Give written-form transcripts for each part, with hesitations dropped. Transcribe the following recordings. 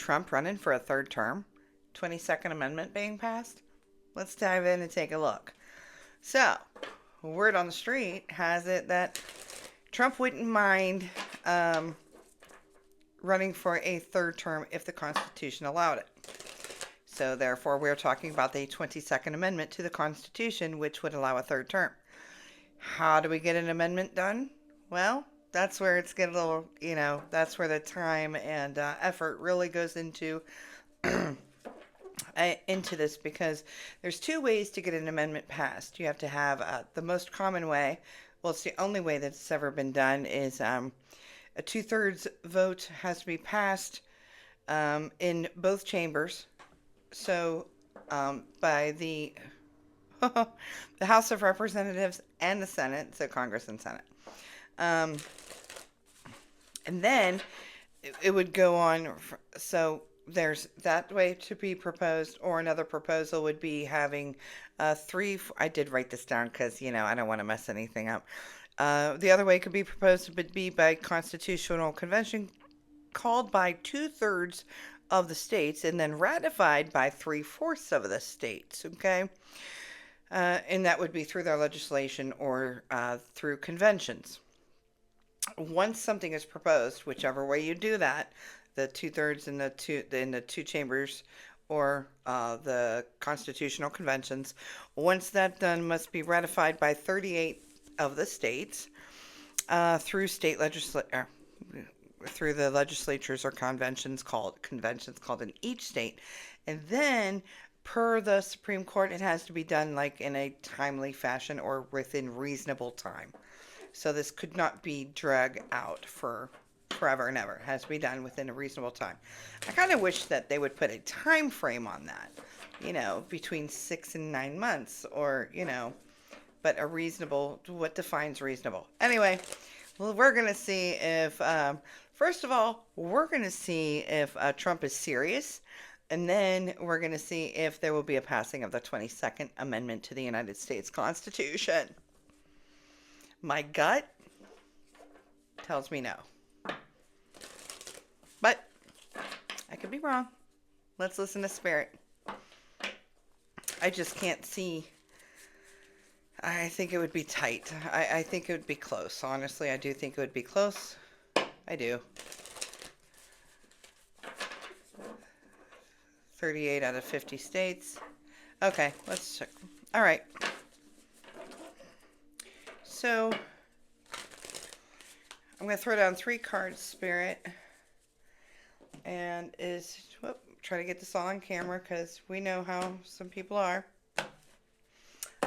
Trump running for a third term? 22nd Amendment being passed? Let's dive in and take a look. So, word on the street has it that Trump wouldn't mind running for a third term if the Constitution allowed it. So, therefore, we're talking about the 22nd Amendment to the Constitution, which would allow a third term. How do we get an amendment done? Well, that's where it's getting a little, that's where the time and effort really goes into this, because there's two ways to get an amendment passed. You have to have the most common way. Well, it's the only way that's ever been done is a 2/3 vote has to be passed in both chambers. So by the the House of Representatives and the Senate, so Congress and Senate. And then it would go on. So there's that way to be proposed, or another proposal would be having three. I did write this down because, I don't want to mess anything up. The other way could be proposed would be by constitutional convention called by 2/3 of the states and then ratified by 3/4 of the states, okay? And that would be through their legislation or through conventions. Once something is proposed, whichever way you do that, the 2/3 in the two chambers or the constitutional conventions, once that's done, must be ratified by 38 of the states through through the legislatures or conventions called in each state, and then per the Supreme Court, it has to be done like in a timely fashion or within reasonable time. So this could not be dragged out for forever and ever. It has to be done within a reasonable time. I kind of wish that they would put a time frame on that, between 6 and 9 months, or, but a reasonable, what defines reasonable? Anyway, well, we're going to see if, first of all, we're going to see if Trump is serious. And then we're going to see if there will be a passing of the 22nd Amendment to the United States Constitution. My gut tells me no. But I could be wrong. Let's listen to Spirit. I just can't see. I think it would be tight. I think it would be close. Honestly, I do think it would be close. I do. 38 out of 50 states. Okay, let's check. All right. So I'm going to throw down 3 cards, Spirit. And try to get this all on camera because we know how some people are.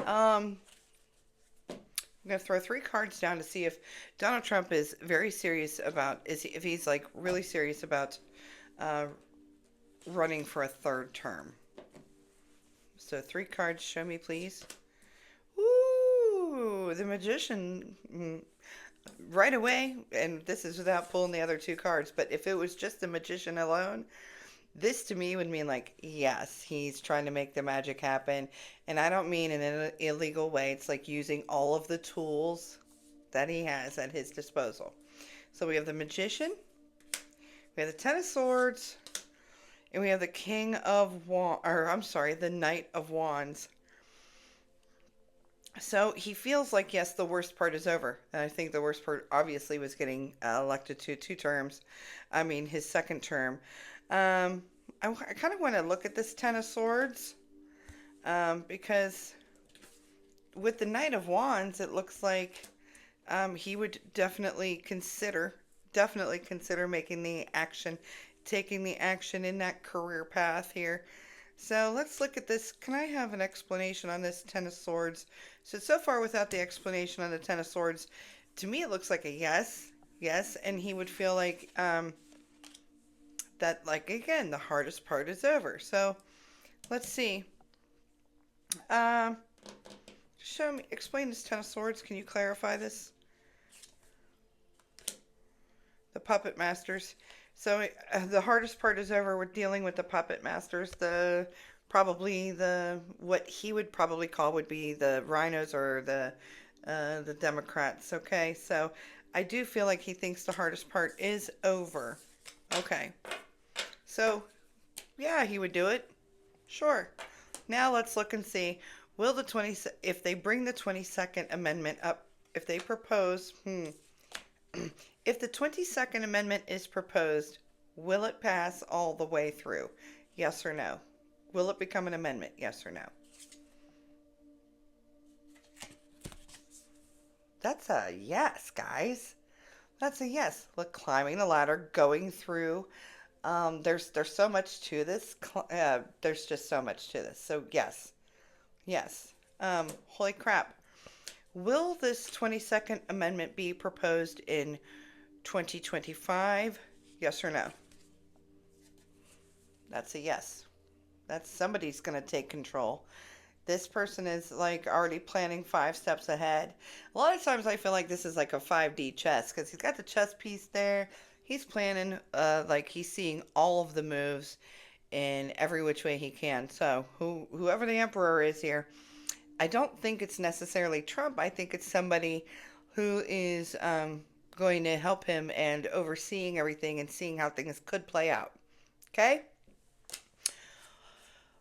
I'm going to throw 3 cards down to see if Donald Trump is very serious about, if he's like really serious about running for a third term. So 3 cards, show me please. Ooh, the Magician. Right away, and this is without pulling the other 2 cards, but if it was just the Magician alone, this to me would mean like, yes, he's trying to make the magic happen. And I don't mean in an illegal way. It's like using all of the tools that he has at his disposal. So we have the Magician, we have the Ten of Swords, and we have the the Knight of Wands. So he feels like, yes, the worst part is over. And I think the worst part obviously was getting elected to 2 terms. I mean, his second term. I kind of want to look at this Ten of Swords because with the Knight of Wands, it looks like he would definitely consider taking the action in that career path here. So let's look at this. Can I have an explanation on this Ten of Swords? So far without the explanation on the Ten of Swords, to me it looks like a yes, and he would feel like that, like, again, the hardest part is over. So let's see. Explain this Ten of Swords. Can you clarify this? The Puppet Masters. So the hardest part is over. We're dealing with the Puppet Masters. What he would probably call would be the rhinos or the Democrats. Okay, so I do feel like he thinks the hardest part is over. Okay, So, yeah, he would do it. Sure. Now let's look and see, will the if they bring the 22nd Amendment up, if they propose, if the 22nd Amendment is proposed, will it pass all the way through? Yes or no? Will it become an amendment? Yes or no? That's a yes, guys. That's a yes. Look, climbing the ladder, going through. There's so much to this. There's just so much to this. So yes, yes. Holy crap. Will this 22nd Amendment be proposed in 2025? Yes or no? That's a yes. That's somebody's going to take control. This person is like already planning 5 steps ahead. A lot of times I feel like this is like a 5D chess because he's got the chess piece there. He's planning, like he's seeing all of the moves in every which way he can. So whoever the emperor is here, I don't think it's necessarily Trump. I think it's somebody who is going to help him and overseeing everything and seeing how things could play out. Okay?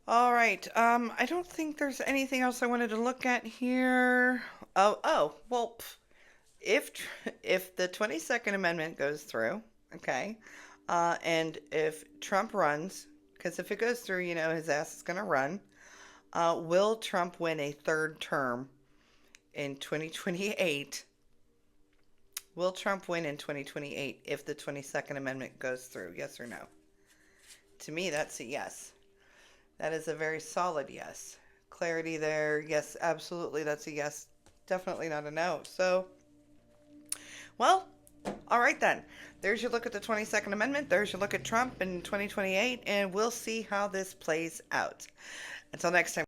All right. I don't think there's anything else I wanted to look at here. Well, if if the 22nd Amendment goes through, okay, and if Trump runs, because if it goes through, his ass is going to run. Will Trump win a third term in 2028? Will Trump win in 2028 if the 22nd Amendment goes through? Yes or no? To me, that's a yes. That is a very solid yes. Clarity there. Yes, absolutely. That's a yes. Definitely not a no. So, well, all right then. There's your look at the 22nd Amendment. There's your look at Trump in 2028. And we'll see how this plays out. Until next time.